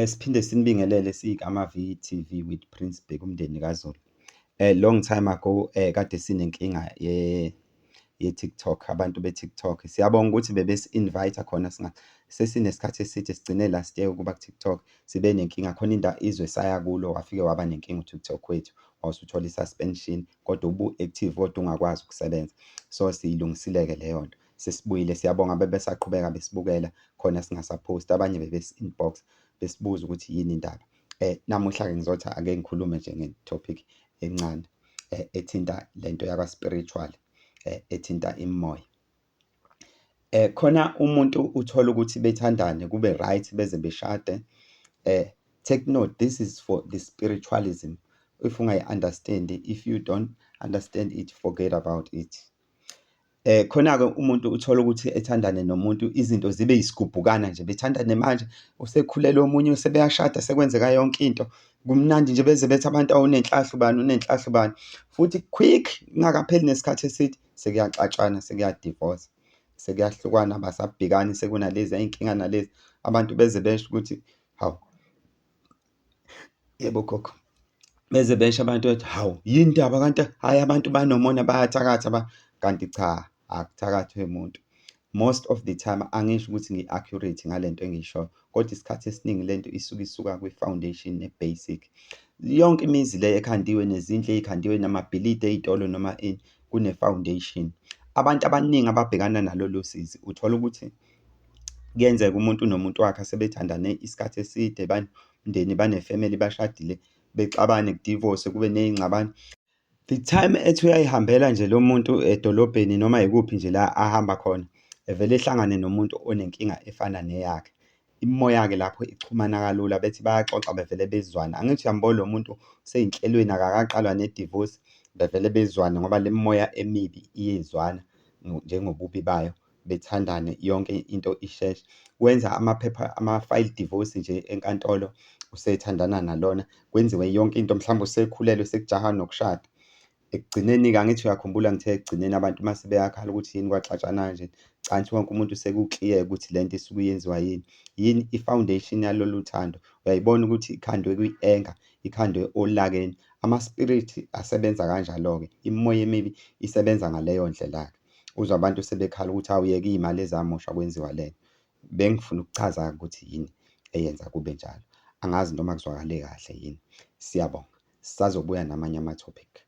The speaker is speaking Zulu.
Siphinde sinibingelele siyikama-VTV with Prince Bheki umndeni kaZulu. Long time ago kade sinenkinga ye-TikTok, abantu be-TikTok. Siyabonga ukuthi bebesi-invite khona sesinesikhathi eside sigcine last year ukuba ku-TikTok sibe nenkinga khona izwe saya kulo wafike waba nenkinga u-TikTok wethu wawusuthola i-suspension kodwa ubu-active kodwa ungakwazi ukusebenza. So siyilungisile-ke leyo nto, sesibuyile, siyabonga bebesaqhubeka besibukela khona singasaphosti, abanye bebesi-inbox besibuza ukuthi yini indaba. Namuhla-ke ngizothi ake ngikhulume nje nge-topic encane ethinta lento yakwa-spiritual, ethinta imimoya. Khona umuntu uthola ukuthi bethandane kube right beze beshade. Take note, this is for the spiritualism. If ungayi-understand, if you don't understand it, forget about it. Khona-ke umuntu uthola ukuthi ethandane nomuntu izinto zibe yisigubhukana nje, bethandane manje usekhulelwe omunye usebeyashada sekwenzeka yonke into, kumnandi nje beze bethi abantu unenhlahla ubani unenhlahla ubani, futhi quick kungakapheli nesikhathi eside sekuyaxatshana, sekuyadivosa, sekuyahlukana, abasabhekani, sekunalezi inkinga nalezi, abantu beze besho ukuthi hawu, yebo gogo, beze besho abantu bethi hawu yini indaba kanti hhayi abantu banomona bayathakatha kanti cha, akuthakathwe muntu. Most of the time angisho ukuthi ngi-accurate ngale nto engiyishoyo, kodwa isikhathi esiningi lento isuka kwi-foundation ne-basic. Yonke imizi le ekhandiwe nezindlu ey'khandiwe namabhilidi ey'tolo noma ini kune-foundation. Abantu abaningi ababhekana nalolu sizi uthola ukuthi kuyenzeka umuntu nomuntu wakhe asebethandane isikhathi eside, banomndeni, banefamily, bashadile, bexabane, kudivorce, kube ney'ngxabano. The time ethi uyayihambela nje lo muntu edolobheni noma yikuphi nje la ahamba khona, evele ehlangane nomuntu onenkinga efana neyakhe, imimoya yakhe lapho ichumana kalula, bethi bayaxoxa bevele bezwana. Angithi uyambona lo muntu usey'nhlelweni akakaqalwa ne-divorce, bevele bezwane ngoba le mimoya emibi iyezwana njengobubi bayo, bethandane yonke into isheshe. Wenza ama-file divorce nje enkantolo usethandana nalona, kwenziwe yonke into, mhlawumbe usekhulelwe sekujaha nokushada. Ekugcineni-ke angithi uyakhumbula ngithe ekugcineni abantu mase beyakhala ukuthi yini kwaxatshana nje, cha ngithi wonke umuntu sekuclear ukuthi lento isuke yenziwa yini i-foundation yalolu thando. Uyayibona ukuthi ikhandwe kwi-anger, ikhandwe olakeni. Ama-spirit asebenza kanjalo-ke, imimoya emibi isebenza ngaleyo ndlela-ke. Uzwe abantu sebekhala ukuthi hawu yeka iy'mali ezamoshwa kwenziwa lento. Bengifuna ukuchaza ukuthi yini eyenza kube njalo. Angazi noma kuzwakale kahle yini. Siyabonga, sisazobuya namanye ama-topic.